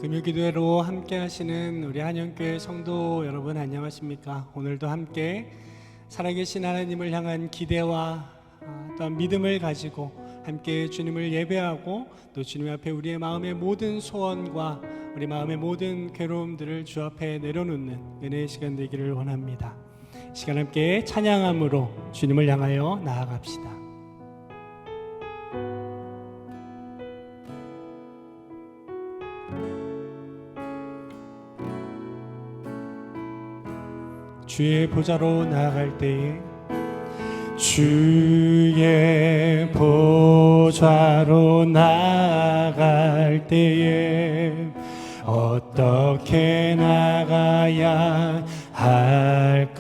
금요기도회로 함께 하시는 우리 한영교회 성도 여러분 안녕하십니까? 오늘도 함께 살아계신 하나님을 향한 기대와 또한 믿음을 가지고 함께 주님을 예배하고 또 주님 앞에 우리의 마음의 모든 소원과 우리 마음의 모든 괴로움들을 주 앞에 내려놓는 은혜의 시간 되기를 원합니다. 이 시간 함께 찬양함으로 주님을 향하여 나아갑시다. 주의 보좌로 나아갈 때에 주의 보좌로 나아갈 때에 어떻게 나가야 할까?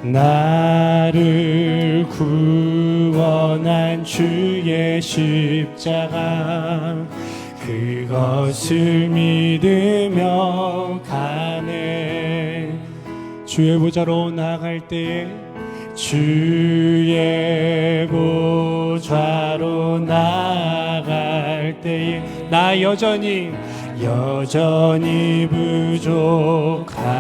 나를 구원한 주의 십자가 그것을 믿으며 가네. 주의 보좌로 나아갈 때에 주의 보좌로 나아갈 때에 나 여전히 부족하나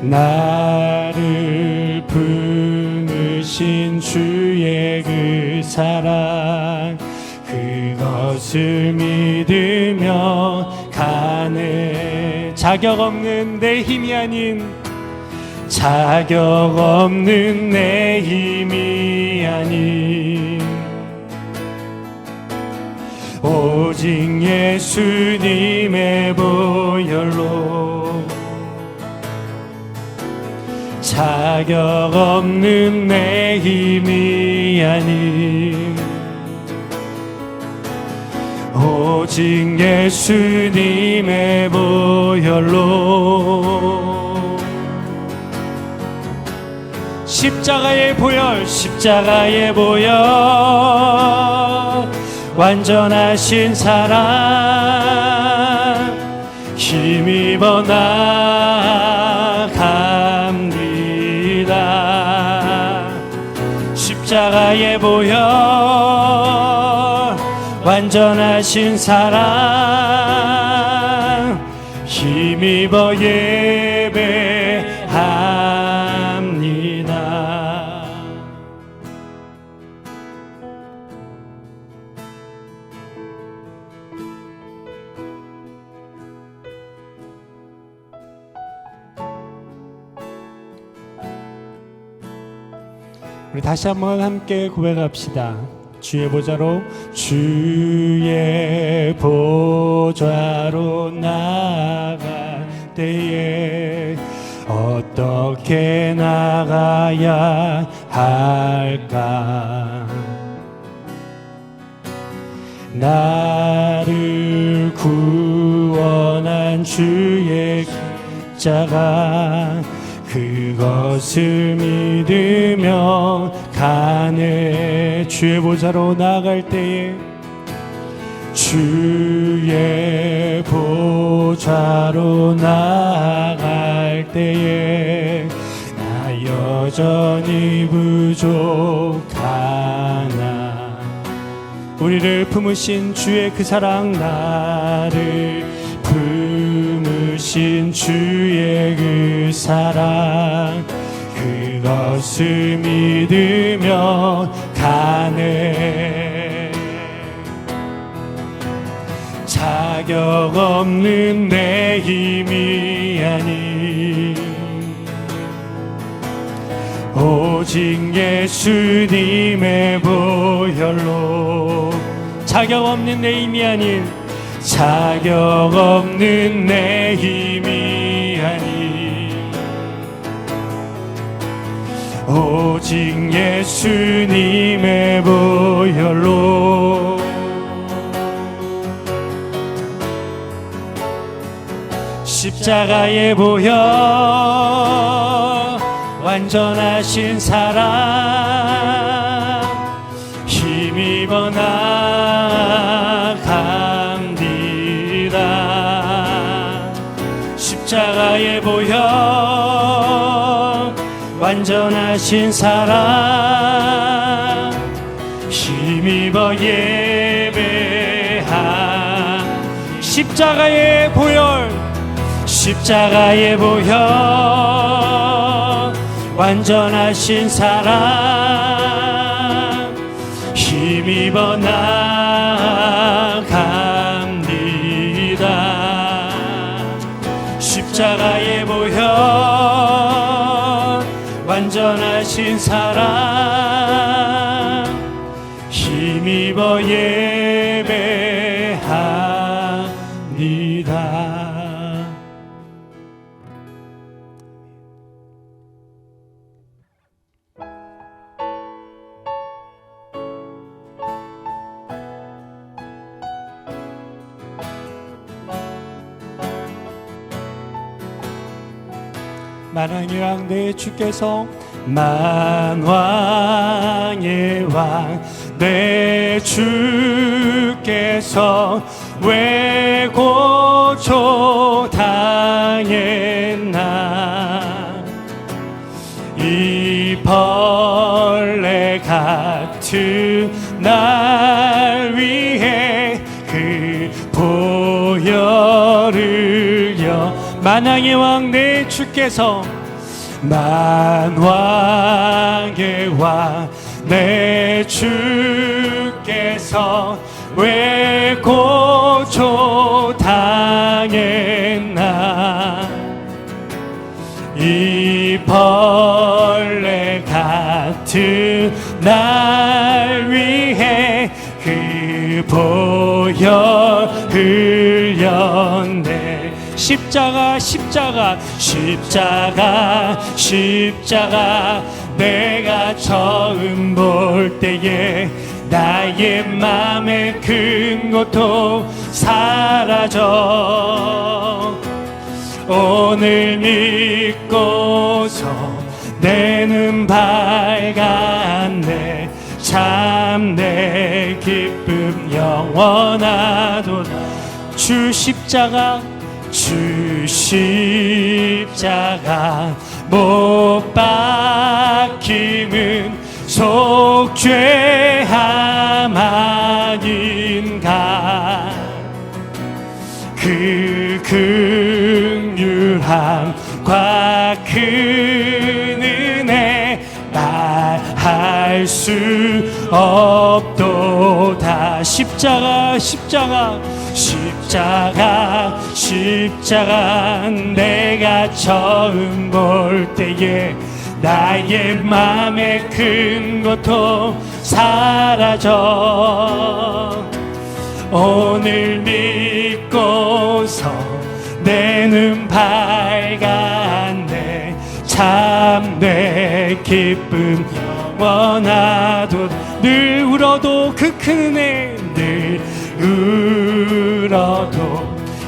나를 품으신 주의 그 사랑 그것을 믿으며 가네. 자격 없는 내 힘이 아닌 오직 예수님의 보혈로 자격 없는 내 힘이 아닌 오직 예수님의 보혈로 십자가의 보혈 완전하신 사랑 힘입어 나아갑니다. 십자가의 보혈 완전하신 사랑 힘입어 예배합니다. 우리 다시 한번 함께 고백합시다. 주의 보좌로 나아갈 때에 어떻게 나가야 할까? 나를 구원한 주의 십자가 그것을 믿으며 가네. 주의 보좌로 나아갈 때에 주의 보좌로 나아갈 때에 나 여전히 부족하나 우리를 품으신 주의 그 사랑 나를 품으신 주의 그 사랑 그것을 믿으며 가네. 자격 없는 내 힘이 아닌 오직 예수님의 보혈로 자격 없는 내 힘이 아닌 자격 없는 내 힘이 아닌 오직 예수님의 보혈로 십자가의 보혈 완전하신 사랑 힘입어 나아갑니다. 십자가의 보혈 완전하신 사랑 힘입어 예배한 십자가의 보혈, 십자가의 보혈, 완전하신 사랑 힘입어 나아갑니다. 십자가의 보혈, 완전하신 사랑 힘입어 예배합니다. 만왕의 왕 내 주께서, 만왕의 왕 내 주께서 왜 고초 당했나. 이 벌레 같은 날 위해 그 보혈을요. 만왕의 왕 내 주께서, 만왕의 왕 내 주께서 왜 고초 당했나. 이 벌레 같은 날 위해 그 보혈 흘렸네. 십자가 십자가 십자가 십자가, 내가 처음 볼 때에 나의 맘의 큰 고통 사라져. 오늘 믿고서 내 눈 밝았네. 참 내 기쁨 영원하도다. 주 십자가, 주 십자가 못 박힘은 속죄함 아닌가. 그 긍휼함과 그 은혜 말할 수 없도다. 십자가 십자가 십자가 십자가, 내가 처음 볼 때에 나의 맘의 큰 고통 사라져. 오늘 믿고서 내 눈 밝았네. 참 내 기쁨 영원하도다. 늘 울어도 그 큰 은혜, 늘 울어도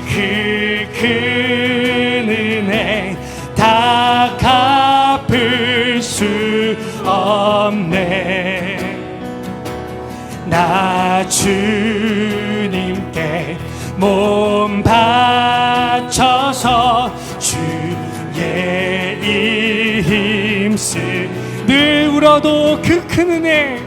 그 큰 은혜 다 갚을 수 없네. 나 주님께 몸 바쳐서 주의 일 힘쓰. 늘 울어도 그 큰 은혜,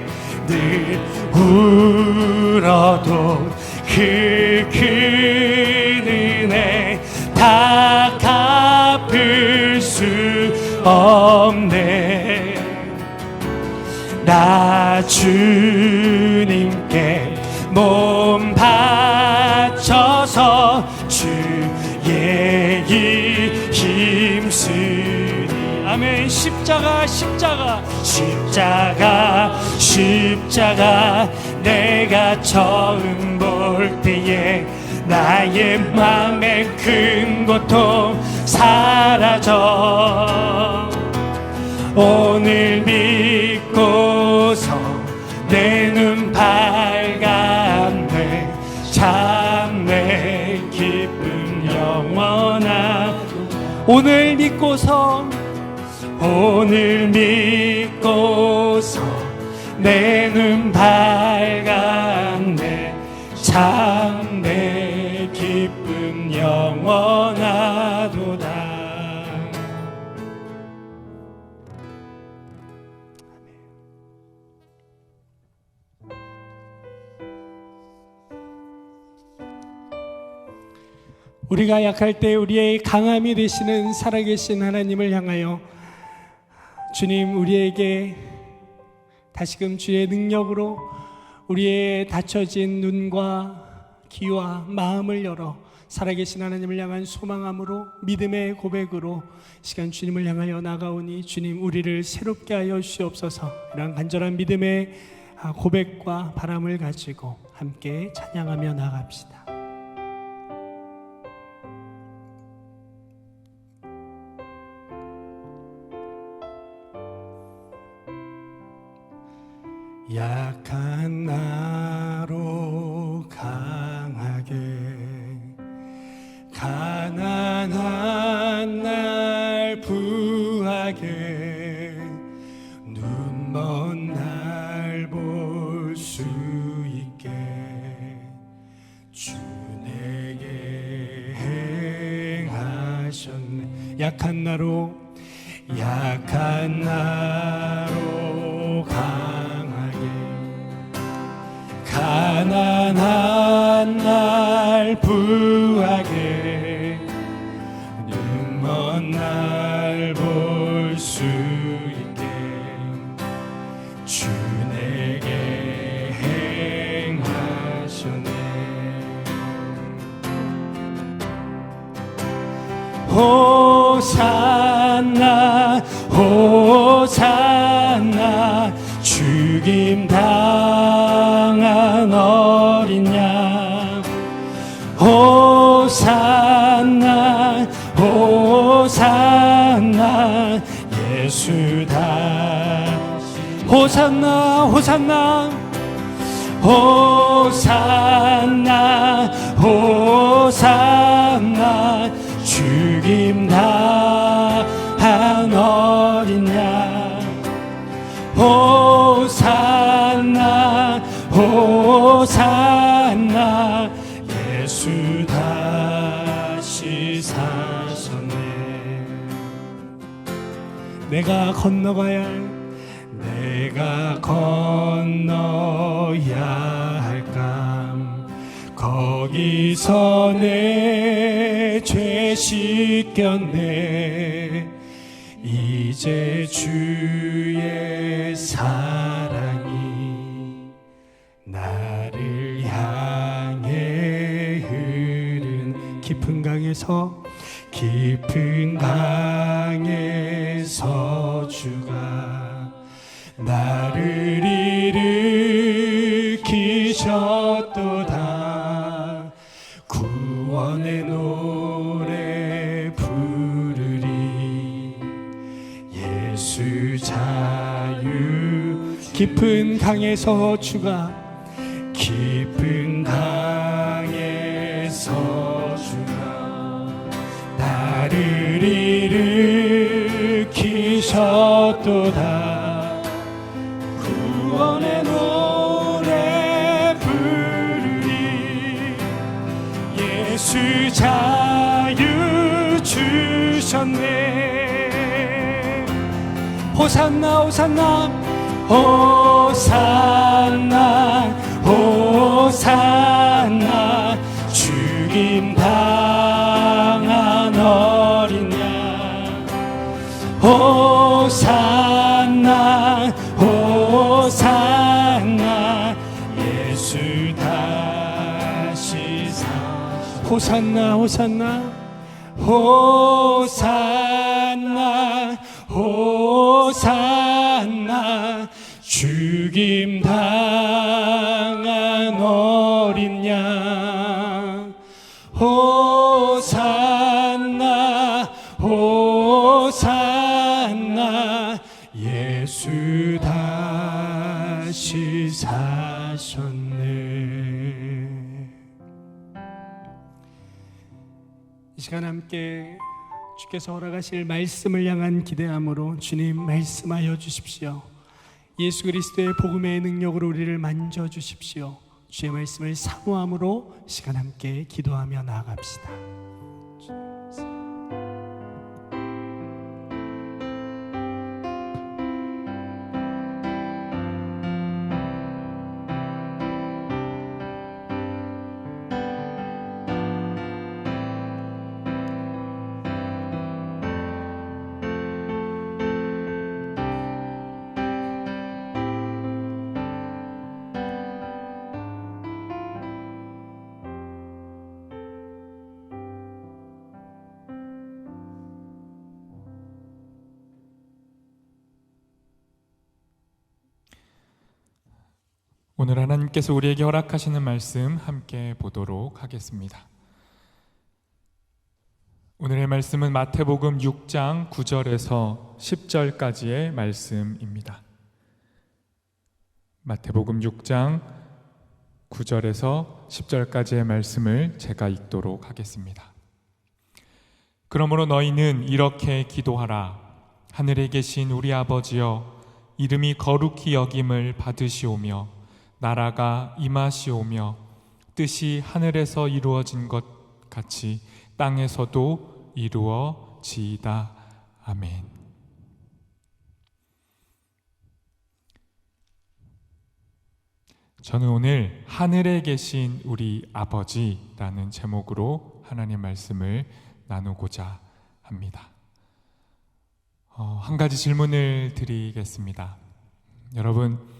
늘 울어도 그 큰 은혜 다 갚을 수 없네. 나 주님께 몸 바쳐서 주의 일 힘쓰리. 아멘. 십자가 십자가 십자가 십자가, 내가 처음 볼 때에 나의 맘의 큰 고통 사라져. 오늘 믿고서 내 눈 밝았네. 참 내 기쁨 영원하고. 오늘 믿고서 오늘 믿고서 내 눈 밝았네. 참 내 기쁨 영원하도다. 우리가 약할 때 우리의 강함이 되시는 살아계신 하나님을 향하여 주님, 우리에게 다시금 주의 능력으로 우리의 닫혀진 눈과 귀와 마음을 열어 살아계신 하나님을 향한 소망함으로 믿음의 고백으로 시간 주님을 향하여 나가오니 주님, 우리를 새롭게 하여 주시옵소서. 이런 간절한 믿음의 고백과 바람을 가지고 함께 찬양하며 나갑시다. 약한 나로 강하게, 가난한 날 부하게, 눈먼 날 볼 수 있게 주 내게 행하셨네. 약한 나로 강하게, 가난한 날 부하게, 눈먼 날 볼 수 있게 주 내게 행하셨네. 호산나 호산나, 죽임 당한 어린 양. 호산나 호산나, 예수 다시. 호산나 호산나 호산나 호산나, 죽임 당한 어린 양. 호산나 호산나, 예수 다시 사셨네. 내가 건너가야 할 강, 거기서 내 죄 씻겼네. 이제 주의 사랑이 나를 향해 흐른 깊은 강에서 주가 나를 일으키셨도다. 구원의 노래 부르리, 예수 자유. 깊은 강에서 주가, 깊은 강에서 주가 나를 일으키셨도다. 구원의 노래 부르리, 예수 자유 주셨네. 호산나 호산나 호산나 호산나, 죽임 당한 어린 양. 호산나 호산나, 예수 다시 사셨네. 호산나 호산나 호산나 호산나, 죽임 당한 어린 양. 호산나 호산나, 예수 다시 사셨네. 이 시간 함께 주께서 허락하실 말씀을 향한 기대함으로 주님, 말씀하여 주십시오. 예수 그리스도의 복음의 능력으로 우리를 만져주십시오. 주의 말씀을 사모함으로 시간 함께 기도하며 나아갑시다. 오늘 하나님께서 우리에게 허락하시는 말씀 함께 보도록 하겠습니다. 오늘의 말씀은 마태복음 6장 9절에서 10절까지의 말씀입니다. 마태복음 6장 9절에서 10절까지의 말씀을 제가 읽도록 하겠습니다. 그러므로 너희는 이렇게 기도하라. 하늘에 계신 우리 아버지여, 이름이 거룩히 여김을 받으시오며 나라가 임하시오며 뜻이 하늘에서 이루어진 것 같이 땅에서도 이루어지이다. 아멘. 저는 오늘 하늘에 계신 우리 아버지라는 제목으로 하나님 말씀을 나누고자 합니다. 한 가지 질문을 드리겠습니다. 여러분,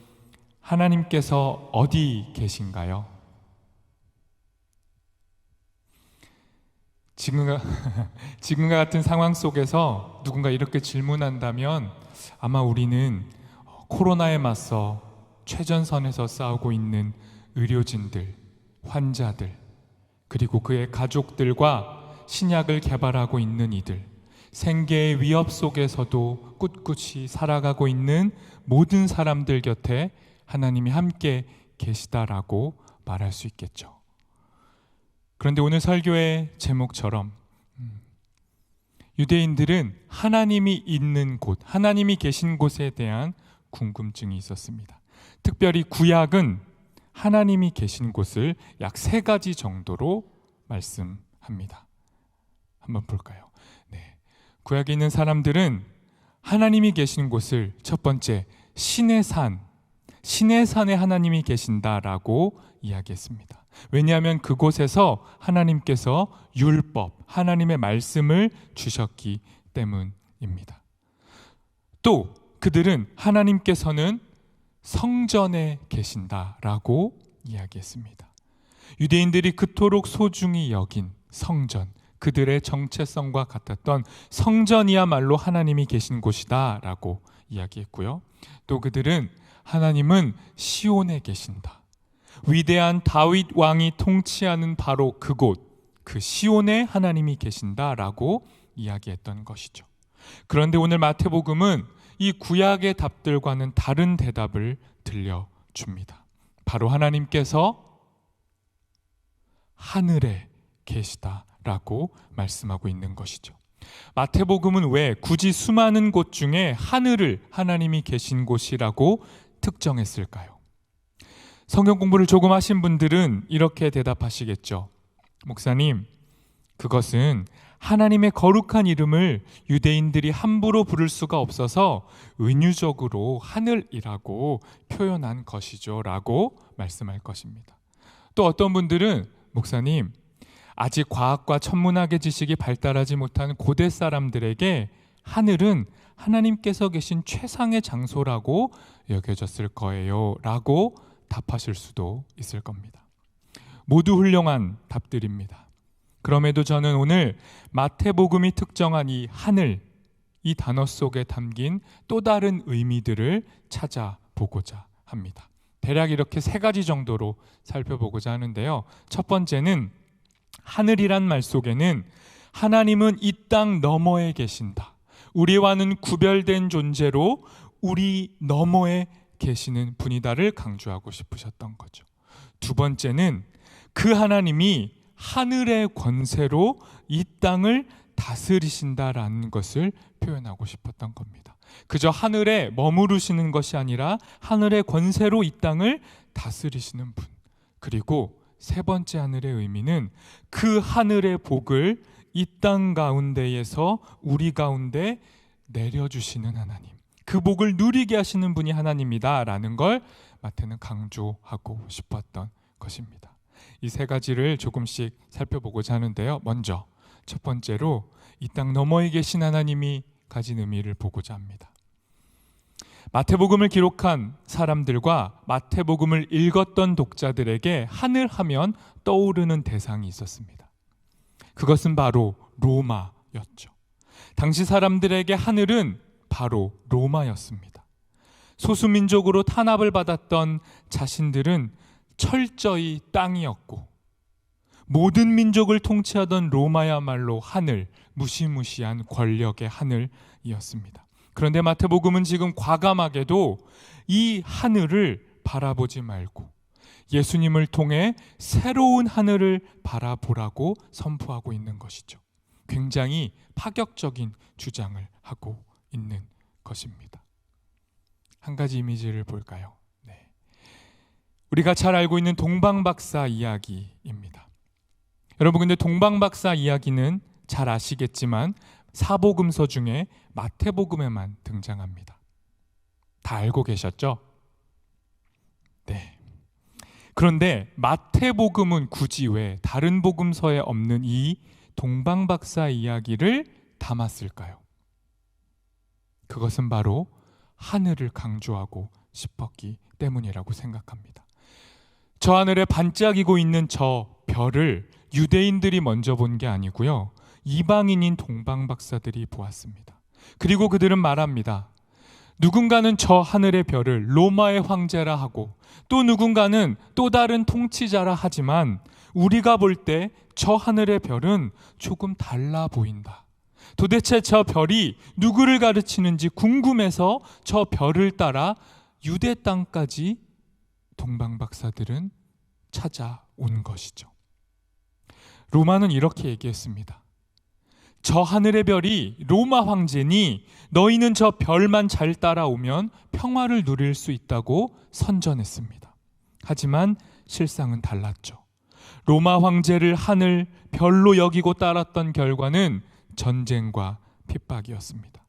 하나님께서 어디 계신가요? 지금과 같은 상황 속에서 누군가 이렇게 질문한다면 아마 우리는 코로나에 맞서 최전선에서 싸우고 있는 의료진들, 환자들, 그리고 그의 가족들과 신약을 개발하고 있는 이들, 생계의 위협 속에서도 꿋꿋이 살아가고 있는 모든 사람들 곁에 하나님이 함께 계시다라고 말할 수 있겠죠. 그런데 오늘 설교의 제목처럼 유대인들은 하나님이 있는 곳, 하나님이 계신 곳에 대한 궁금증이 있었습니다. 특별히 구약은 하나님이 계신 곳을 약 3가지 정도로 말씀합니다. 한번 볼까요? 네. 구약에 있는 사람들은 하나님이 계신 곳을 첫 번째 신의 산에 하나님이 계신다라고 이야기했습니다. 왜냐하면 그곳에서 하나님께서 율법, 하나님의 말씀을 주셨기 때문입니다. 또 그들은 하나님께서는 성전에 계신다라고 이야기했습니다. 유대인들이 그토록 소중히 여긴 성전, 그들의 정체성과 같았던 성전이야말로 하나님이 계신 곳이다라고 이야기했고요. 또 그들은 하나님은 시온에 계신다. 위대한 다윗 왕이 통치하는 바로 그곳, 그 시온에 하나님이 계신다라고 이야기했던 것이죠. 그런데 오늘 마태복음은 이 구약의 답들과는 다른 대답을 들려줍니다. 바로 하나님께서 하늘에 계시다라고 말씀하고 있는 것이죠. 마태복음은 왜 굳이 수많은 곳 중에 하늘을 하나님이 계신 곳이라고 특정했을까요? 성경 공부를 조금 하신 분들은 이렇게 대답하시겠죠. 목사님, 그것은 하나님의 거룩한 이름을 유대인들이 함부로 부를 수가 없어서 은유적으로 하늘이라고 표현한 것이죠 라고 말씀할 것입니다. 또 어떤 분들은 목사님, 아직 과학과 천문학의 지식이 발달하지 못한 고대 사람들에게 하늘은 하나님께서 계신 최상의 장소라고 여겨졌을 거예요 라고 답하실 수도 있을 겁니다. 모두 훌륭한 답들입니다. 그럼에도 저는 오늘 마태복음이 특정한 이 하늘, 이 단어 속에 담긴 또 다른 의미들을 찾아보고자 합니다. 대략 이렇게 3가지 정도로 살펴보고자 하는데요. 첫 번째는 하늘이란 말 속에는 하나님은 이 땅 너머에 계신다. 우리와는 구별된 존재로 우리 너머에 계시는 분이다를 강조하고 싶으셨던 거죠. 두 번째는 그 하나님이 하늘의 권세로 이 땅을 다스리신다라는 것을 표현하고 싶었던 겁니다. 그저 하늘에 머무르시는 것이 아니라 하늘의 권세로 이 땅을 다스리시는 분. 그리고 3번째 하늘의 의미는 그 하늘의 복을 이 땅 가운데에서 우리 가운데 내려주시는 하나님, 그 복을 누리게 하시는 분이 하나님이다라는 걸 마태는 강조하고 싶었던 것입니다. 이 3가지를 조금씩 살펴보고자 하는데요. 먼저 첫 번째로 이 땅 너머에 계신 하나님이 가진 의미를 보고자 합니다. 마태복음을 기록한 사람들과 마태복음을 읽었던 독자들에게 하늘 하면 떠오르는 대상이 있었습니다. 그것은 바로 로마였죠. 당시 사람들에게 하늘은 바로 로마였습니다. 소수민족으로 탄압을 받았던 자신들은 철저히 땅이었고, 모든 민족을 통치하던 로마야말로 하늘, 무시무시한 권력의 하늘이었습니다. 그런데 마태복음은 지금 과감하게도 이 하늘을 바라보지 말고 예수님을 통해 새로운 하늘을 바라보라고 선포하고 있는 것이죠. 굉장히 파격적인 주장을 하고 있는 것입니다. 한 가지 이미지를 볼까요? 네. 우리가 잘 알고 있는 동방박사 이야기입니다. 여러분, 근데 동방박사 이야기는 잘 아시겠지만 사복음서 중에 마태복음에만 등장합니다. 다 알고 계셨죠? 네. 그런데 마태복음은 굳이 왜 다른 복음서에 없는 이 동방박사 이야기를 담았을까요? 그것은 바로 하늘을 강조하고 싶었기 때문이라고 생각합니다. 저 하늘에 반짝이고 있는 저 별을 유대인들이 먼저 본 게 아니고요, 이방인인 동방박사들이 보았습니다. 그리고 그들은 말합니다. 누군가는 저 하늘의 별을 로마의 황제라 하고, 또 누군가는 또 다른 통치자라 하지만 우리가 볼 때 저 하늘의 별은 조금 달라 보인다. 도대체 저 별이 누구를 가르치는지 궁금해서 저 별을 따라 유대 땅까지 동방박사들은 찾아온 것이죠. 로마는 이렇게 얘기했습니다. 저 하늘의 별이 로마 황제니 너희는 저 별만 잘 따라오면 평화를 누릴 수 있다고 선전했습니다. 하지만 실상은 달랐죠. 로마 황제를 하늘 별로 여기고 따랐던 결과는 전쟁과 핍박이었습니다.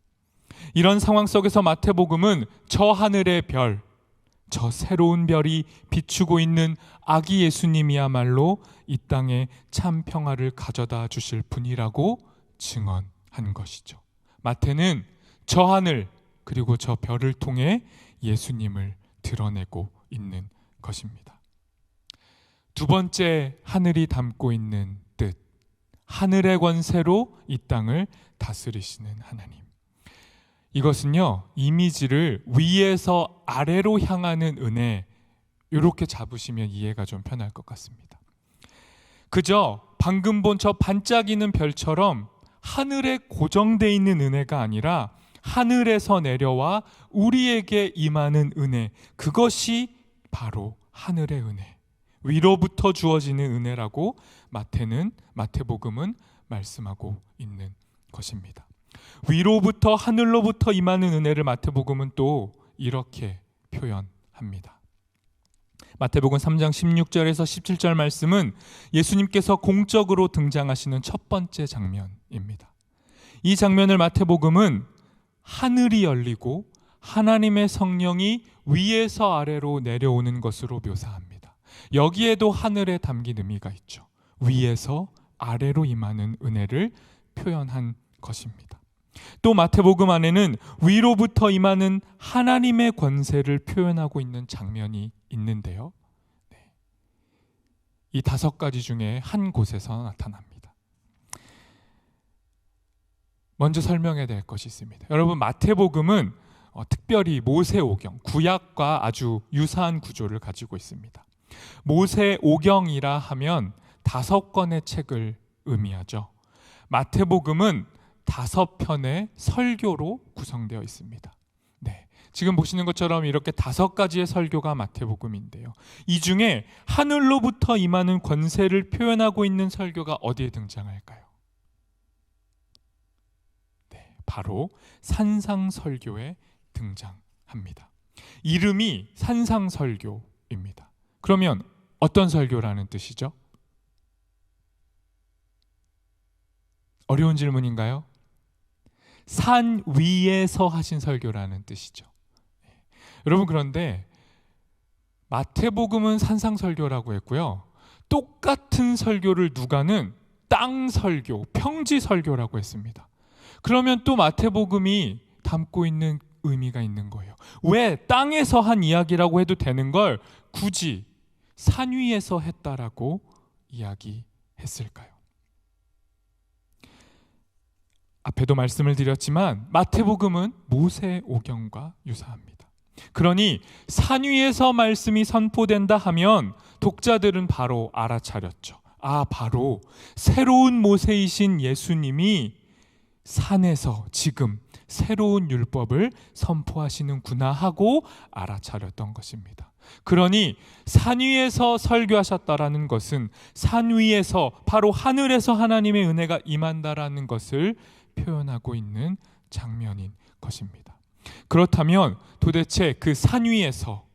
이런 상황 속에서 마태복음은 저 하늘의 별, 저 새로운 별이 비추고 있는 아기 예수님이야말로 이 땅에 참 평화를 가져다 주실 분이라고 증언한 것이죠. 마태는 저 하늘 그리고 저 별을 통해 예수님을 드러내고 있는 것입니다. 두 번째, 하늘이 담고 있는 뜻, 하늘의 권세로 이 땅을 다스리시는 하나님. 이것은요, 이미지를 위에서 아래로 향하는 은혜, 이렇게 잡으시면 이해가 좀 편할 것 같습니다. 그저 방금 본 저 반짝이는 별처럼 하늘에 고정되어 있는 은혜가 아니라 하늘에서 내려와 우리에게 임하는 은혜, 그것이 바로 하늘의 은혜, 위로부터 주어지는 은혜라고 마태복음은 말씀하고 있는 것입니다. 위로부터, 하늘로부터 임하는 은혜를 마태복음은 또 이렇게 표현합니다. 마태복음 3장 16절에서 17절 말씀은 예수님께서 공적으로 등장하시는 첫 번째 장면입니다. 이 장면을 마태복음은 하늘이 열리고 하나님의 성령이 위에서 아래로 내려오는 것으로 묘사합니다. 여기에도 하늘에 담긴 의미가 있죠. 위에서 아래로 임하는 은혜를 표현한 것입니다. 또 마태복음 안에는 위로부터 임하는 하나님의 권세를 표현하고 있는 장면이 있는데요. 이 5가지 중에 한 곳에서 나타납니다. 먼저 설명해야 될 것이 있습니다. 여러분, 마태복음은 특별히 구약과 아주 유사한 구조를 가지고 있습니다. 모세오경이라 하면 5권의 책을 의미하죠. 마태복음은 5편의 설교로 구성되어 있습니다. 네, 지금 보시는 것처럼 이렇게 5가지의 설교가 마태복음인데요. 이 중에 하늘로부터 임하는 권세를 표현하고 있는 설교가 어디에 등장할까요? 네, 바로 산상설교에 등장합니다. 이름이 산상설교입니다. 그러면 어떤 설교라는 뜻이죠? 어려운 질문인가요? 산 위에서 하신 설교라는 뜻이죠. 여러분, 그런데 마태복음은 산상설교라고 했고요, 똑같은 설교를 누가는 땅설교, 평지설교라고 했습니다. 그러면 또 마태복음이 담고 있는 의미가 있는 거예요. 왜 땅에서 한 이야기라고 해도 되는 걸 굳이 산 위에서 했다라고 이야기했을까요? 앞에도 말씀을 드렸지만 마태복음은 모세오경과 유사합니다. 그러니 산 위에서 말씀이 선포된다 하면 독자들은 바로 알아차렸죠. 바로 새로운 모세이신 예수님이 산에서 지금 새로운 율법을 선포하시는구나 하고 알아차렸던 것입니다. 그러니 산 위에서 설교하셨다라는 것은 산 위에서 바로 하늘에서 하나님의 은혜가 임한다라는 것을 표현하고 있는 장면인 것입니다. 그렇다면 도대체 그 산 위에서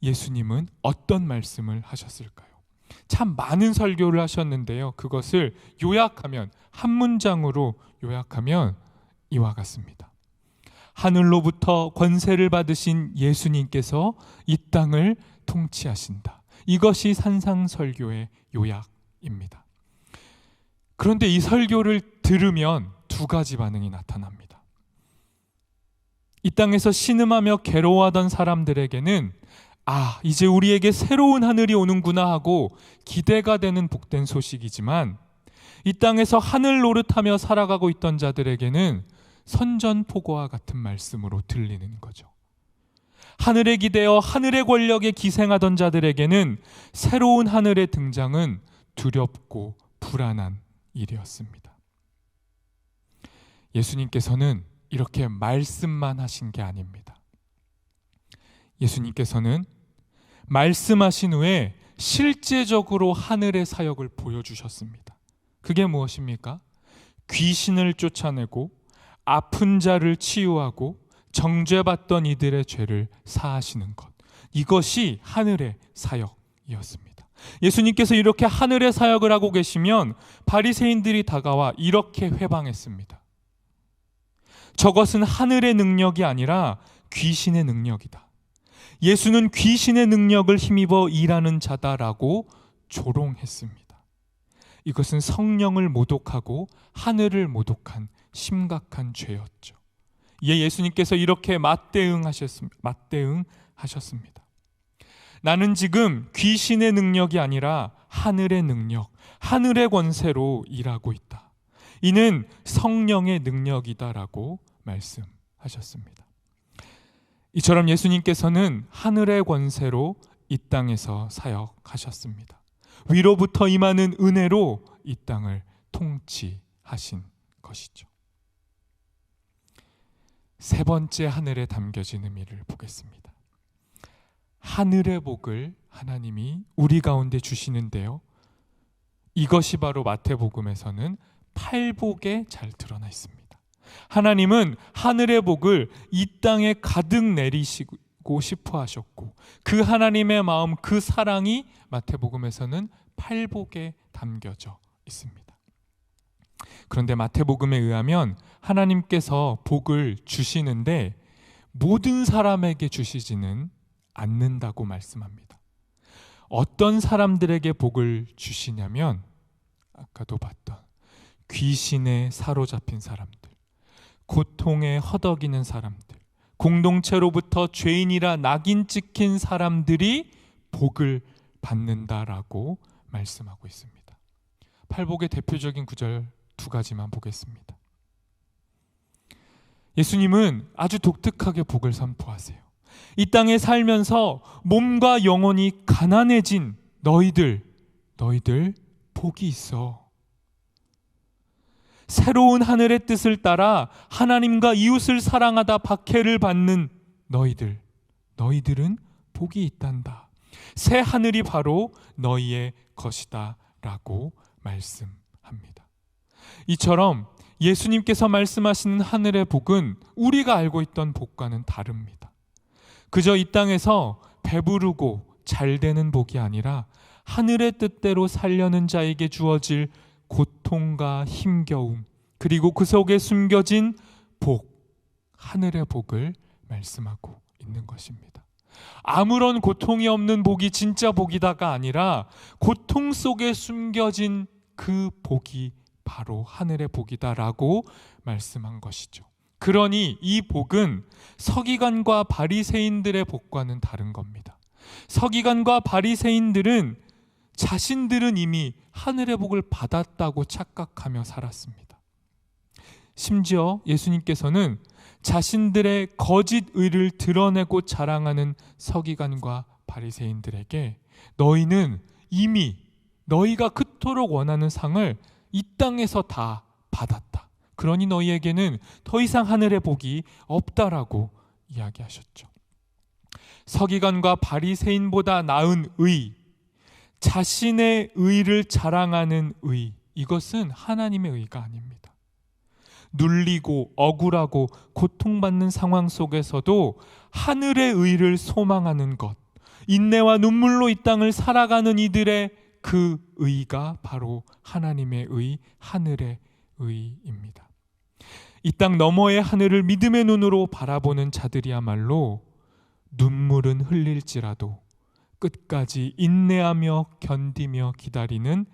예수님은 어떤 말씀을 하셨을까요? 참 많은 설교를 하셨는데요. 그것을 요약하면, 한 문장으로 요약하면 이와 같습니다. 하늘로부터 권세를 받으신 예수님께서 이 땅을 통치하신다. 이것이 산상설교의 요약입니다. 그런데 이 설교를 들으면 두 가지 반응이 나타납니다. 이 땅에서 신음하며 괴로워하던 사람들에게는 이제 우리에게 새로운 하늘이 오는구나 하고 기대가 되는 복된 소식이지만, 이 땅에서 하늘 노릇하며 살아가고 있던 자들에게는 선전포고와 같은 말씀으로 들리는 거죠. 하늘에 기대어 하늘의 권력에 기생하던 자들에게는 새로운 하늘의 등장은 두렵고 불안한 일이었습니다. 예수님께서는 이렇게 말씀만 하신 게 아닙니다. 예수님께서는 말씀하신 후에 실제적으로 하늘의 사역을 보여주셨습니다. 그게 무엇입니까? 귀신을 쫓아내고 아픈 자를 치유하고 정죄받던 이들의 죄를 사하시는 것, 이것이 하늘의 사역이었습니다. 예수님께서 이렇게 하늘의 사역을 하고 계시면 바리새인들이 다가와 이렇게 회방했습니다. 저것은 하늘의 능력이 아니라 귀신의 능력이다. 예수는 귀신의 능력을 힘입어 일하는 자다라고 조롱했습니다. 이것은 성령을 모독하고 하늘을 모독한 심각한 죄였죠. 이에 예수님께서 이렇게 맞대응하셨습니다. 나는 지금 귀신의 능력이 아니라 하늘의 능력, 하늘의 권세로 일하고 있다. 이는 성령의 능력이다라고 말씀하셨습니다. 이처럼 예수님께서는 하늘의 권세로 이 땅에서 사역하셨습니다. 위로부터 임하는 은혜로 이 땅을 통치하신 것이죠. 세 번째 하늘에 담겨진 의미를 보겠습니다. 하늘의 복을 하나님이 우리 가운데 주시는데요, 이것이 바로 마태복음에서는 팔복에 잘 드러나 있습니다. 하나님은 하늘의 복을 이 땅에 가득 내리시고 싶어 하셨고, 그 하나님의 마음, 그 사랑이 마태복음에서는 팔복에 담겨져 있습니다. 그런데 마태복음에 의하면 하나님께서 복을 주시는데 모든 사람에게 주시지는 않는다고 말씀합니다. 어떤 사람들에게 복을 주시냐면, 아까도 봤던 귀신에 사로잡힌 사람들, 고통에 허덕이는 사람들, 공동체로부터 죄인이라 낙인 찍힌 사람들이 복을 받는다라고 말씀하고 있습니다. 팔복의 대표적인 구절 두 가지만 보겠습니다. 예수님은 아주 독특하게 복을 선포하세요. 이 땅에 살면서 몸과 영혼이 가난해진 너희들 복이 있어. 새로운 하늘의 뜻을 따라 하나님과 이웃을 사랑하다 박해를 받는 너희들은 복이 있단다. 새 하늘이 바로 너희의 것이다 라고 말씀합니다. 이처럼 예수님께서 말씀하시는 하늘의 복은 우리가 알고 있던 복과는 다릅니다. 그저 이 땅에서 배부르고 잘 되는 복이 아니라 하늘의 뜻대로 살려는 자에게 주어질 고통과 힘겨움, 그리고 그 속에 숨겨진 복, 하늘의 복을 말씀하고 있는 것입니다. 아무런 고통이 없는 복이 진짜 복이다가 아니라 고통 속에 숨겨진 그 복이 바로 하늘의 복이다라고 말씀한 것이죠. 그러니 이 복은 서기관과 바리새인들의 복과는 다른 겁니다. 서기관과 바리새인들은 자신들은 이미 하늘의 복을 받았다고 착각하며 살았습니다. 심지어 예수님께서는 자신들의 거짓 의를 드러내고 자랑하는 서기관과 바리새인들에게 너희는 이미 너희가 그토록 원하는 상을 이 땅에서 다 받았다. 그러니 너희에게는 더 이상 하늘의 복이 없다라고 이야기하셨죠. 서기관과 바리새인보다 나은 의, 자신의 의를 자랑하는 의, 이것은 하나님의 의가 아닙니다. 눌리고 억울하고 고통받는 상황 속에서도 하늘의 의를 소망하는 것, 인내와 눈물로 이 땅을 살아가는 이들의 그 의가 바로 하나님의 의, 하늘의 의입니다. 이 땅 너머의 하늘을 믿음의 눈으로 바라보는 자들이야말로 눈물은 흘릴지라도 끝까지 인내하며 견디며 기다리는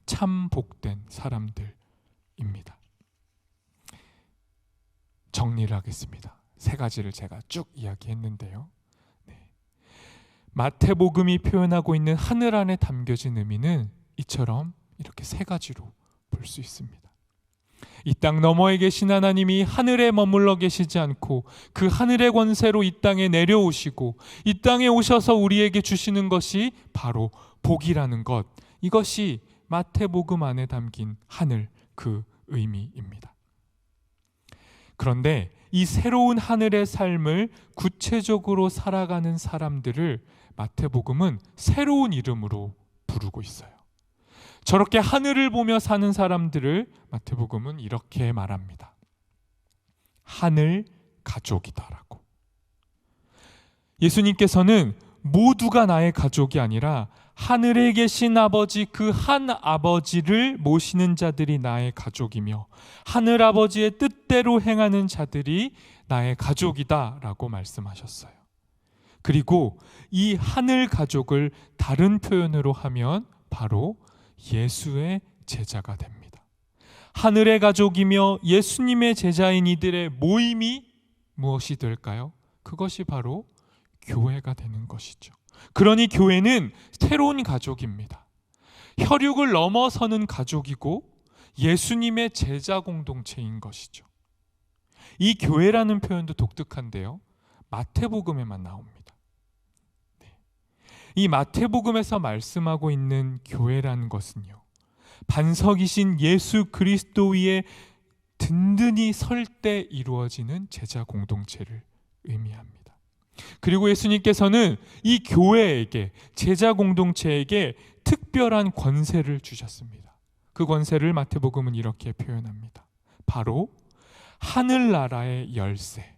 참 복된 사람들입니다. 정리를 하겠습니다. 세 가지를 제가 쭉 이야기했는데요. 마태복음이 표현하고 있는 하늘 안에 담겨진 의미는 이처럼 이렇게 세 가지로 볼 수 있습니다. 이 땅 너머에 계신 하나님이 하늘에 머물러 계시지 않고 그 하늘의 권세로 이 땅에 내려오시고 이 땅에 오셔서 우리에게 주시는 것이 바로 복이라는 것, 이것이 마태복음 안에 담긴 하늘, 그 의미입니다. 그런데 이 새로운 하늘의 삶을 구체적으로 살아가는 사람들을 마태복음은 새로운 이름으로 부르고 있어요. 저렇게 하늘을 보며 사는 사람들을 마태복음은 이렇게 말합니다. 하늘 가족이다라고. 예수님께서는 모두가 나의 가족이 아니라 하늘에 계신 아버지, 그 한 아버지를 모시는 자들이 나의 가족이며 하늘 아버지의 뜻대로 행하는 자들이 나의 가족이다라고 말씀하셨어요. 그리고 이 하늘 가족을 다른 표현으로 하면 바로 예수의 제자가 됩니다. 하늘의 가족이며 예수님의 제자인 이들의 모임이 무엇이 될까요? 그것이 바로 교회가 되는 것이죠. 그러니 교회는 새로운 가족입니다. 혈육을 넘어서는 가족이고 예수님의 제자 공동체인 것이죠. 이 교회라는 표현도 독특한데요. 마태복음에만 나옵니다. 이 마태복음에서 말씀하고 있는 교회라는 것은요, 반석이신 예수 그리스도 위에 든든히 설 때 이루어지는 제자 공동체를 의미합니다. 그리고 예수님께서는 이 교회에게, 제자 공동체에게 특별한 권세를 주셨습니다. 그 권세를 마태복음은 이렇게 표현합니다. 바로 하늘나라의 열쇠,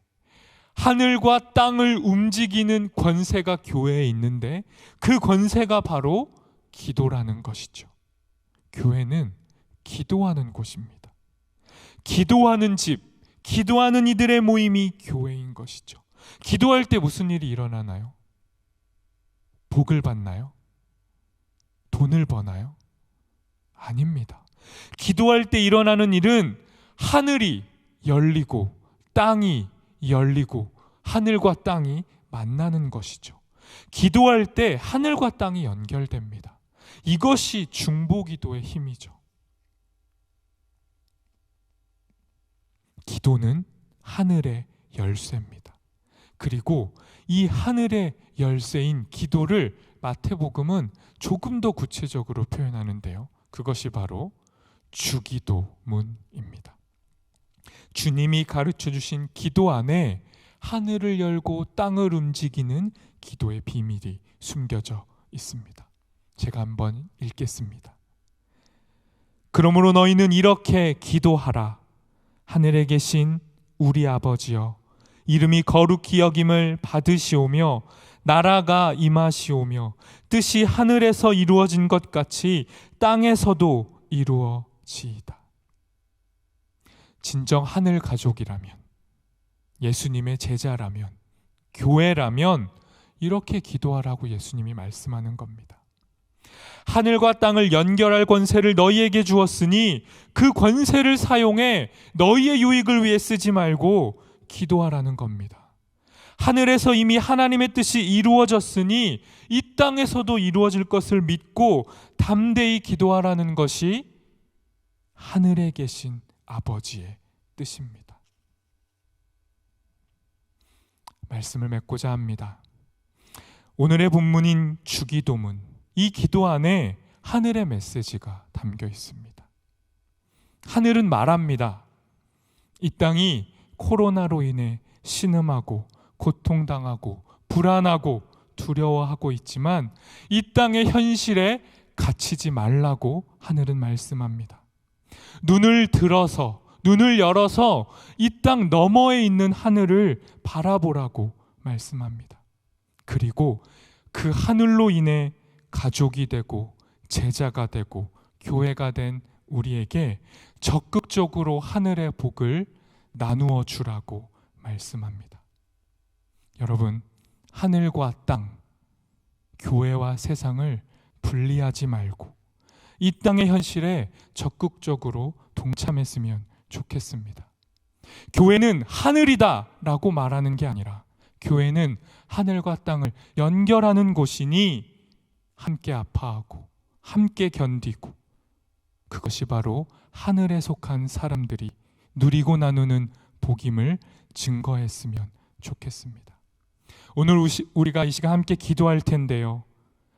하늘과 땅을 움직이는 권세가 교회에 있는데 그 권세가 바로 기도라는 것이죠. 교회는 기도하는 곳입니다. 기도하는 집, 기도하는 이들의 모임이 교회인 것이죠. 기도할 때 무슨 일이 일어나나요? 복을 받나요? 돈을 버나요? 아닙니다. 기도할 때 일어나는 일은 하늘이 열리고 땅이 열리고 하늘과 땅이 만나는 것이죠. 기도할 때 하늘과 땅이 연결됩니다. 이것이 중보기도의 힘이죠. 기도는 하늘의 열쇠입니다. 그리고 이 하늘의 열쇠인 기도를 마태복음은 조금 더 구체적으로 표현하는데요. 그것이 바로 주기도문입니다. 주님이 가르쳐 주신 기도 안에 하늘을 열고 땅을 움직이는 기도의 비밀이 숨겨져 있습니다. 제가 한번 읽겠습니다. 그러므로 너희는 이렇게 기도하라. 하늘에 계신 우리 아버지여, 이름이 거룩히 여김을 받으시오며 나라가 임하시오며 뜻이 하늘에서 이루어진 것 같이 땅에서도 이루어지이다. 진정 하늘 가족이라면, 예수님의 제자라면, 교회라면 이렇게 기도하라고 예수님이 말씀하는 겁니다. 하늘과 땅을 연결할 권세를 너희에게 주었으니 그 권세를 사용해 너희의 유익을 위해 쓰지 말고 기도하라는 겁니다. 하늘에서 이미 하나님의 뜻이 이루어졌으니 이 땅에서도 이루어질 것을 믿고 담대히 기도하라는 것이 하늘에 계신 아버지의 뜻입니다. 말씀을 맺고자 합니다. 오늘의 본문인 주기도문, 이 기도 안에 하늘의 메시지가 담겨 있습니다. 하늘은 말합니다. 이 땅이 코로나로 인해 신음하고 고통당하고 불안하고 두려워하고 있지만 이 땅의 현실에 갇히지 말라고 하늘은 말씀합니다. 눈을 열어서 이 땅 너머에 있는 하늘을 바라보라고 말씀합니다. 그리고 그 하늘로 인해 가족이 되고 제자가 되고 교회가 된 우리에게 적극적으로 하늘의 복을 나누어 주라고 말씀합니다. 여러분, 하늘과 땅, 교회와 세상을 분리하지 말고 이 땅의 현실에 적극적으로 동참했으면 좋겠습니다. 교회는 하늘이다 라고 말하는 게 아니라 교회는 하늘과 땅을 연결하는 곳이니 함께 아파하고 함께 견디고 그것이 바로 하늘에 속한 사람들이 누리고 나누는 복임을 증거했으면 좋겠습니다. 오늘 우리가 이 시간 함께 기도할 텐데요,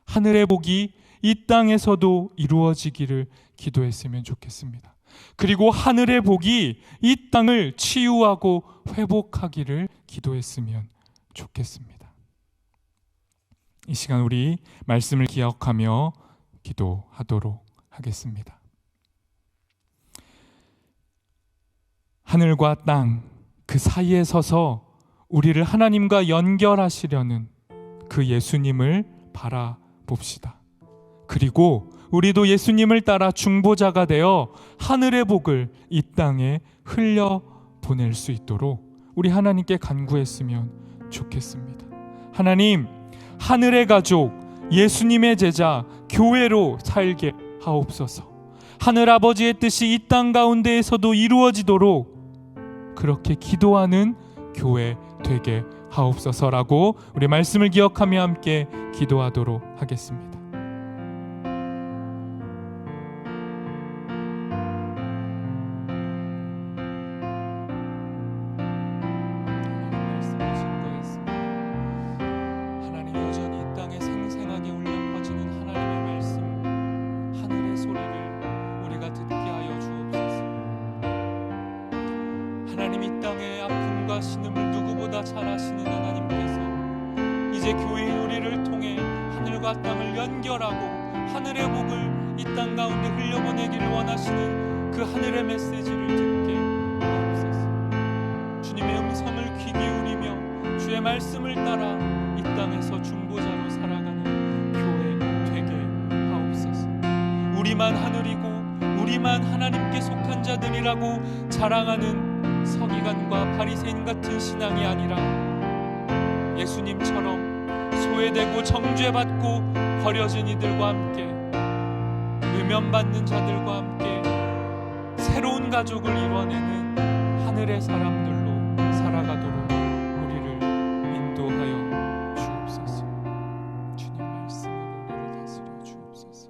하늘의 복이 이 땅에서도 이루어지기를 기도했으면 좋겠습니다. 그리고 하늘의 복이 이 땅을 치유하고 회복하기를 기도했으면 좋겠습니다. 이 시간 우리 말씀을 기억하며 기도하도록 하겠습니다. 하늘과 땅 그 사이에 서서 우리를 하나님과 연결하시려는 그 예수님을 바라봅시다. 그리고 우리도 예수님을 따라 중보자가 되어 하늘의 복을 이 땅에 흘려 보낼 수 있도록 우리 하나님께 간구했으면 좋겠습니다. 하나님, 하늘의 가족, 예수님의 제자, 교회로 살게 하옵소서. 하늘 아버지의 뜻이 이 땅 가운데에서도 이루어지도록 그렇게 기도하는 교회 되게 하옵소서라고 우리 말씀을 기억하며 함께 기도하도록 하겠습니다. 하나님 여전히 이 땅에 생생하게 울려 퍼지는 하나님의 말씀, 하늘의 소리를 우리가 듣게 하여 주옵소서. 하나님, 이 땅의 아픔과 신음을 누구보다 잘 아시는 하나님께서 이제 교회인 우리를 통해 하늘과 땅을 연결하고 하늘의 복을 이 땅 가운데 흘려보내기를 원하시는 그 하늘의 메시지를 듣게 하옵소서. 주님의 음성을 귀 기울이며 주의 말씀을 따라 이 땅에서 중보자로 살아가는 교회 되게 하옵소서. 우리만 하늘이고 우리만 하나님께 속한 자들이라고 자랑하는 서기관과 바리새인 같은 신앙이 아니라 예수님처럼 소외되고 정죄받고 버려진 이들과 함께 외면받는 자들과 함께 새로운 가족을 이뤄내는 하늘의 사람들로 살아가도록 우리를 인도하여 주옵소서. 주님 말씀으로 우리를 다스려 주옵소서.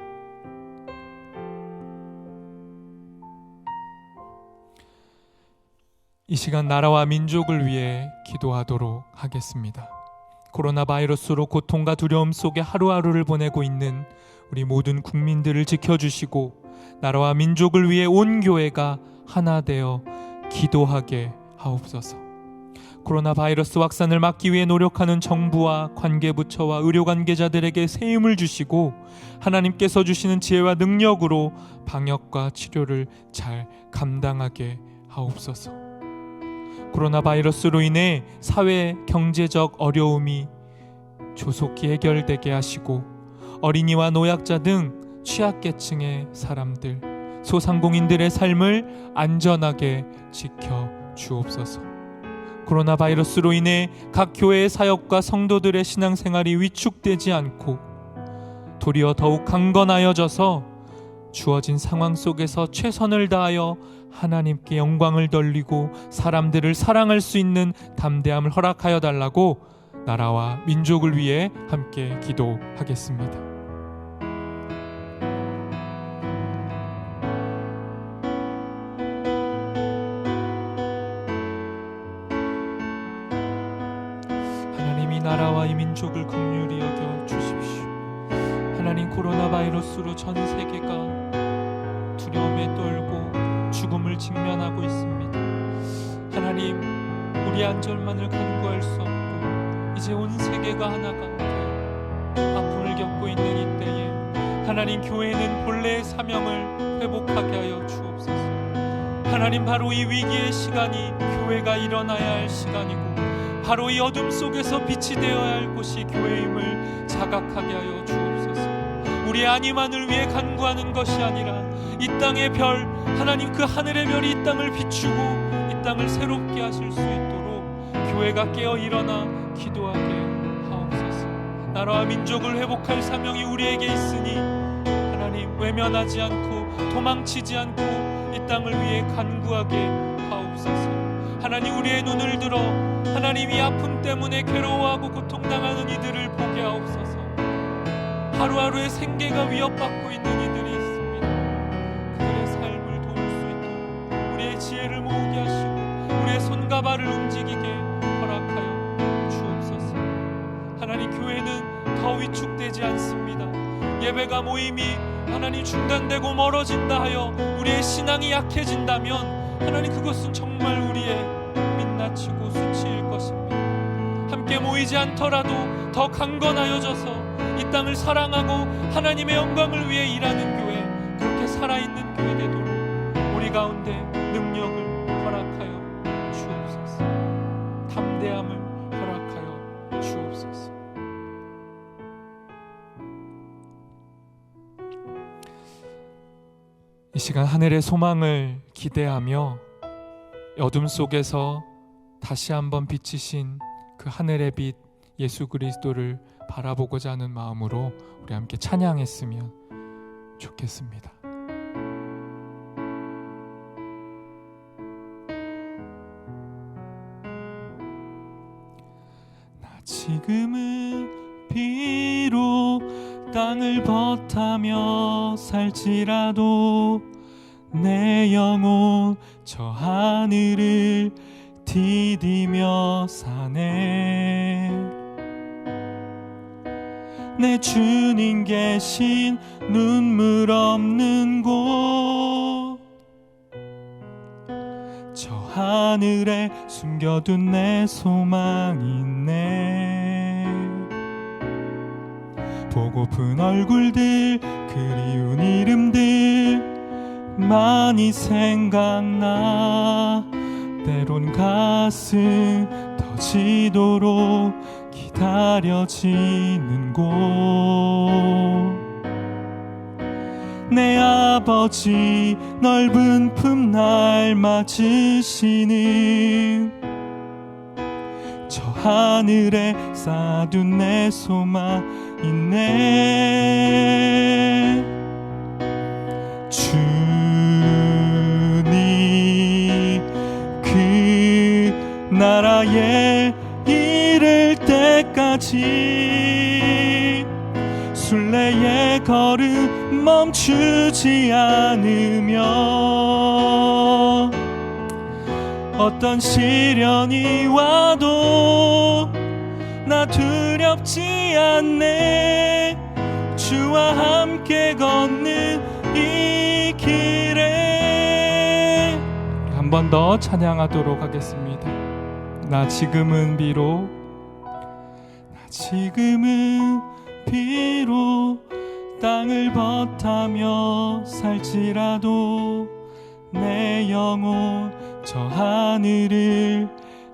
이 시간 나라와 민족을 위해 기도하도록 하겠습니다. 코로나 바이러스로 고통과 두려움 속에 하루하루를 보내고 있는 우리 모든 국민들을 지켜주시고 나라와 민족을 위해 온 교회가 하나 되어 기도하게 하옵소서. 코로나 바이러스 확산을 막기 위해 노력하는 정부와 관계부처와 의료관계자들에게 새 힘을 주시고 하나님께서 주시는 지혜와 능력으로 방역과 치료를 잘 감당하게 하옵소서. 코로나 바이러스로 인해 사회 경제적 어려움이 조속히 해결되게 하시고 어린이와 노약자 등 취약계층의 사람들, 소상공인들의 삶을 안전하게 지켜 주옵소서. 코로나 바이러스로 인해 각 교회의 사역과 성도들의 신앙생활이 위축되지 않고 도리어 더욱 강건하여져서 주어진 상황 속에서 최선을 다하여 하나님께 영광을 돌리고 사람들을 사랑할 수 있는 담대함을 허락하여 달라고 나라와 민족을 위해 함께 기도하겠습니다. 이 민족을 긍휼히 여겨 주십시오. 하나님, 코로나 바이러스로 전 세계가 두려움에 떨고 죽음을 직면하고 있습니다. 하나님, 우리 안절만을 간구할 수 없고 이제 온 세계가 하나가 돼 아픔을 겪고 있는 이때에 하나님, 교회는 본래의 사명을 회복하게 하여 주옵소서. 하나님, 바로 이 위기의 시간이 교회가 일어나야 할 시간이고 바로 이 어둠 속에서 빛이 되어야 할 곳이 교회임을 자각하게 하여 주옵소서. 우리의 안위만을 위해 간구하는 것이 아니라 이 땅의 별, 하나님, 그 하늘의 별이 이 땅을 비추고 이 땅을 새롭게 하실 수 있도록 교회가 깨어 일어나 기도하게 하옵소서. 나라와 민족을 회복할 사명이 우리에게 있으니 하나님, 외면하지 않고 도망치지 않고 이 땅을 위해 간구하게 하옵소서. 하나님, 우리의 눈을 들어 하나님, 이 아픔 때문에 괴로워하고 고통당하는 이들을 보게 하옵소서. 하루하루의 생계가 위협받고 있는 이들이 있습니다. 그들의 삶을 도울 수 있도록 우리의 지혜를 모으게 하시고 우리의 손과 발을 움직이게 허락하여 주옵소서. 하나님, 교회는 더 위축되지 않습니다. 예배가 모임이 하나님 중단되고 멀어진다 하여 우리의 신앙이 약해진다면 하나님, 그것은 정말 우리의 민낯이고 수치일 것입니다. 함께 모이지 않더라도 더 강건하여져서 이 땅을 사랑하고 하나님의 영광을 위해 일하는 교회, 그렇게 살아있는 교회 되도록 우리 가운데 능력을 허락하여 주옵소서. 담대함을 허락하여 주옵소서. 이 시간 하늘의 소망을 기대하며 어둠 속에서 다시 한번 비치신 그 하늘의 빛 예수 그리스도를 바라보고자 하는 마음으로 우리 함께 찬양했으면 좋겠습니다. 나 지금은 비록 땅을 벗하며 살지라도 내 영혼 저 하늘을 디디며 사네. 내 주님 계신 눈물 없는 곳, 저 하늘에 숨겨둔 내 소망 있네. 보고픈 얼굴들, 그리운 이름들 많이 생각나. 때론 가슴 터지도록 기다려지는 곳, 내 아버지 넓은 품 날 맞으시는 저 하늘에 쌓아둔 내 소망 있네. 주님 그 나라에 이를 때까지 순례의 걸음 멈추지 않으며 어떤 시련이 와도 나 두렵지 않네. 주와 함께 걷는 이 길에 한 번 더 찬양하도록 하겠습니다. 나 지금은 비록 땅을 벗하며 살지라도 내 영혼 저 하늘을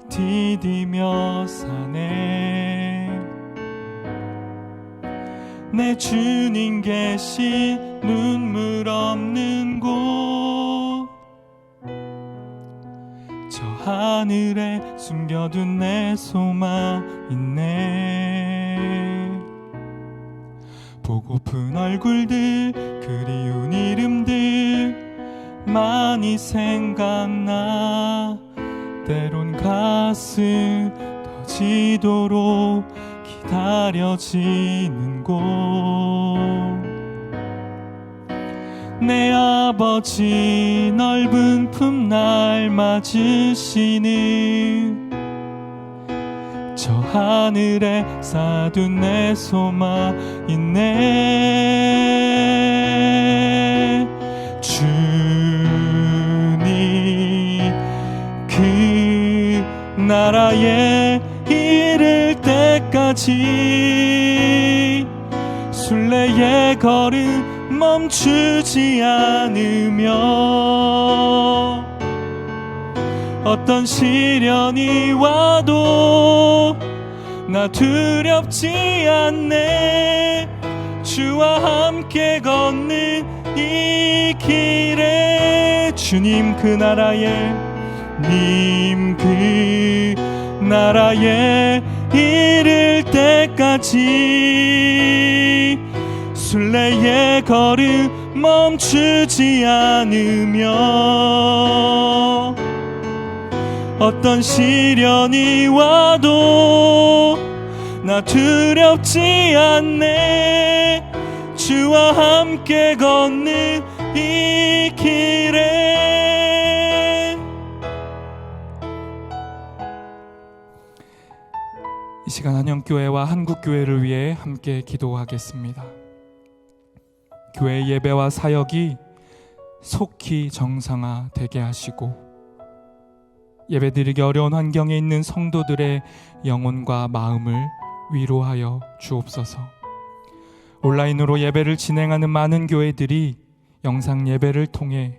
디디며 사네. 내 주님 계신 눈물 없는 곳, 저 하늘에 숨겨둔 내 소망 있네. 보고픈 얼굴들, 그리운 이름들 많이 생각나. 때론 가슴 터지도록 기다려지는 곳, 내 아버지 넓은 품 날 맞으시는 저 하늘에 쌓둔 내 소망이네. 주님 그 나라에 이를 때까지 순례의 걸음 멈추지 않으며 어떤 시련이 와도 나 두렵지 않네. 주와 함께 걷는 이 길에 주님 그 나라에 이를 때까지 순례의 걸음 멈추지 않으며 어떤 시련이 와도 나 두렵지 않네. 주와 함께 걷는 이 길에. 이 시간 한영교회와 한국교회를 위해 함께 기도하겠습니다. 교회 예배와 사역이 속히 정상화되게 하시고 예배드리기 어려운 환경에 있는 성도들의 영혼과 마음을 위로하여 주옵소서. 온라인으로 예배를 진행하는 많은 교회들이 영상 예배를 통해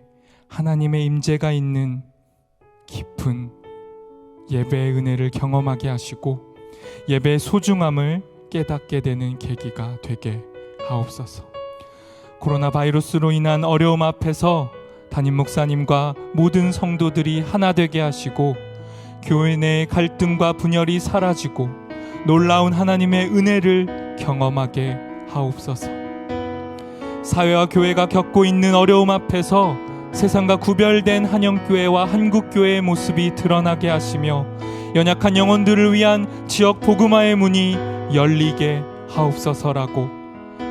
하나님의 임재가 있는 깊은 예배의 은혜를 경험하게 하시고 예배의 소중함을 깨닫게 되는 계기가 되게 하옵소서. 코로나 바이러스로 인한 어려움 앞에서 담임 목사님과 모든 성도들이 하나 되게 하시고 교회 내의 갈등과 분열이 사라지고 놀라운 하나님의 은혜를 경험하게 하옵소서. 사회와 교회가 겪고 있는 어려움 앞에서 세상과 구별된 한영교회와 한국교회의 모습이 드러나게 하시며 연약한 영혼들을 위한 지역 복음화의 문이 열리게 하옵소서라고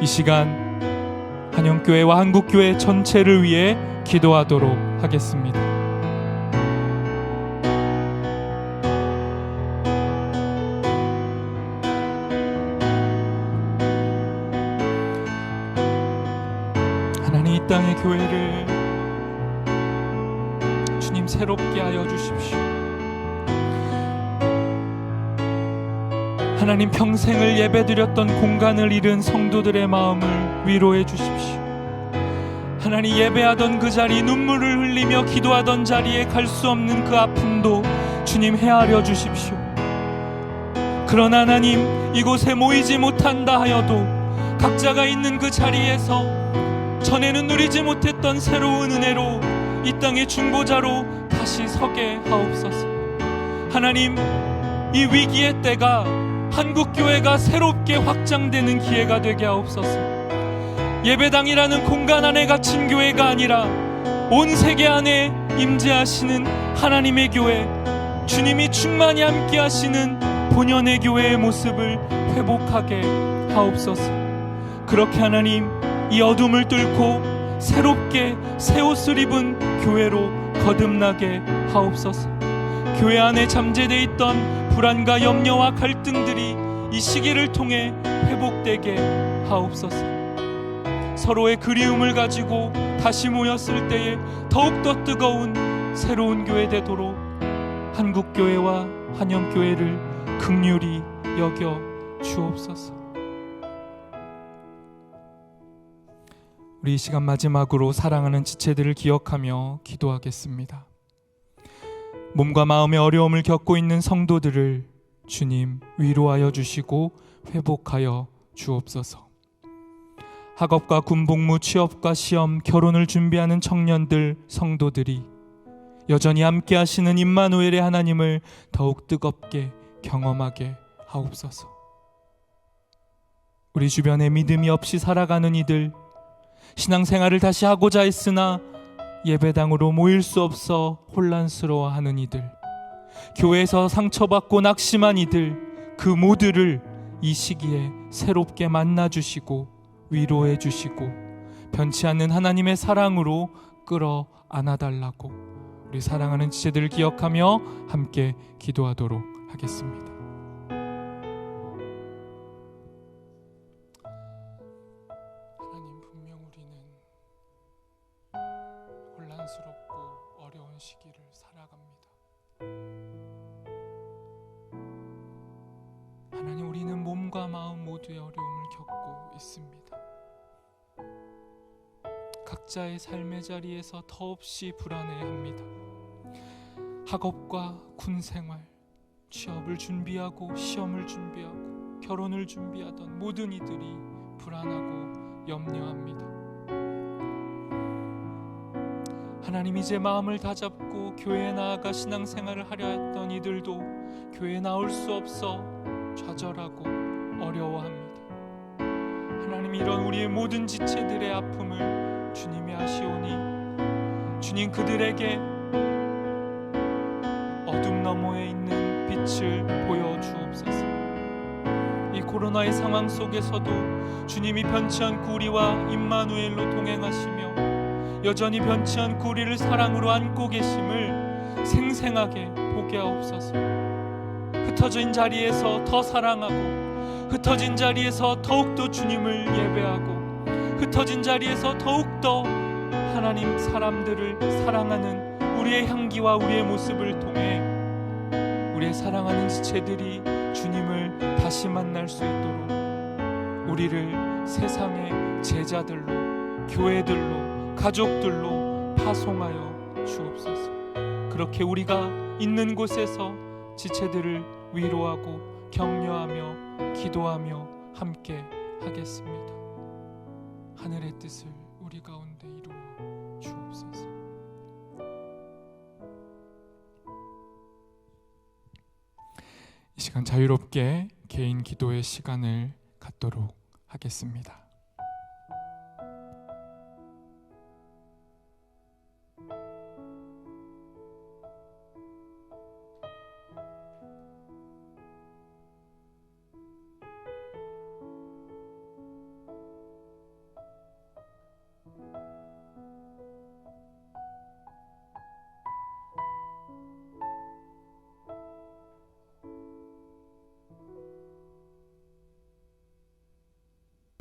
이 시간 한영교회와 한국교회 전체를 위해 기도하도록 하겠습니다. 하나님, 이 땅의 교회를 주님 새롭게 하여 주십시오. 하나님, 평생을 예배드렸던 공간을 잃은 성도들의 마음을 위로해 주십시오. 하나님, 예배하던 그 자리, 눈물을 흘리며 기도하던 자리에 갈 수 없는 그 아픔도 주님 헤아려 주십시오. 그러나 하나님, 이곳에 모이지 못한다 하여도 각자가 있는 그 자리에서 전에는 누리지 못했던 새로운 은혜로 이 땅의 중보자로 다시 서게 하옵소서. 하나님, 이 위기의 때가 한국교회가 새롭게 확장되는 기회가 되게 하옵소서. 예배당이라는 공간 안에 갇힌 교회가 아니라 온 세계 안에 임재하시는 하나님의 교회, 주님이 충만히 함께 하시는 본연의 교회의 모습을 회복하게 하옵소서. 그렇게 하나님, 이 어둠을 뚫고 새롭게 새 옷을 입은 교회로 거듭나게 하옵소서. 교회 안에 잠재되어 있던 불안과 염려와 갈등들이 이 시기를 통해 회복되게 하옵소서. 서로의 그리움을 가지고 다시 모였을 때에 더욱더 뜨거운 새로운 교회 되도록 한국교회와 한영교회를 긍휼히 여겨 주옵소서. 우리 이 시간 마지막으로 사랑하는 지체들을 기억하며 기도하겠습니다. 몸과 마음의 어려움을 겪고 있는 성도들을 주님 위로하여 주시고 회복하여 주옵소서. 학업과 군복무, 취업과 시험, 결혼을 준비하는 청년들, 성도들이 여전히 함께 하시는 임마누엘의 하나님을 더욱 뜨겁게 경험하게 하옵소서. 우리 주변에 믿음이 없이 살아가는 이들, 신앙생활을 다시 하고자 했으나 예배당으로 모일 수 없어 혼란스러워하는 이들, 교회에서 상처받고 낙심한 이들, 그 모두를 이 시기에 새롭게 만나주시고 위로해 주시고 변치 않는 하나님의 사랑으로 끌어 안아달라고 우리 사랑하는 지체들을 기억하며 함께 기도하도록 하겠습니다. 고난스럽고 어려운 시기를 살아갑니다. 하나님, 우리는 몸과 마음 모두의 어려움을 겪고 있습니다. 각자의 삶의 자리에서 더없이 불안해합니다. 학업과 군 생활, 취업을 준비하고 시험을 준비하고 결혼을 준비하던 모든 이들이 불안하고 염려합니다. 하나님, 이제 마음을 다잡고 교회에 나아가 신앙생활을 하려 했던 이들도 교회에 나올 수 없어 좌절하고 어려워합니다. 하나님, 이런 우리의 모든 지체들의 아픔을 주님이 아시오니 주님, 그들에게 어둠 너머에 있는 빛을 보여주옵소서. 이 코로나의 상황 속에서도 주님이 변치 않고 우리와 임마누엘로 동행하시며 여전히 변치 않고 우리를 사랑으로 안고 계심을 생생하게 보게 하옵소서. 흩어진 자리에서 더 사랑하고, 흩어진 자리에서 더욱더 주님을 예배하고, 흩어진 자리에서 더욱더 하나님 사람들을 사랑하는 우리의 향기와 우리의 모습을 통해 우리의 사랑하는 지체들이 주님을 다시 만날 수 있도록 우리를 세상의 제자들로, 교회들로, 가족들로 파송하여 주옵소서. 그렇게 우리가 있는 곳에서 지체들을 위로하고 격려하며 기도하며 함께 하겠습니다. 하늘의 뜻을 우리 가운데 이루어 주옵소서. 이 시간 자유롭게 개인 기도의 시간을 갖도록 하겠습니다.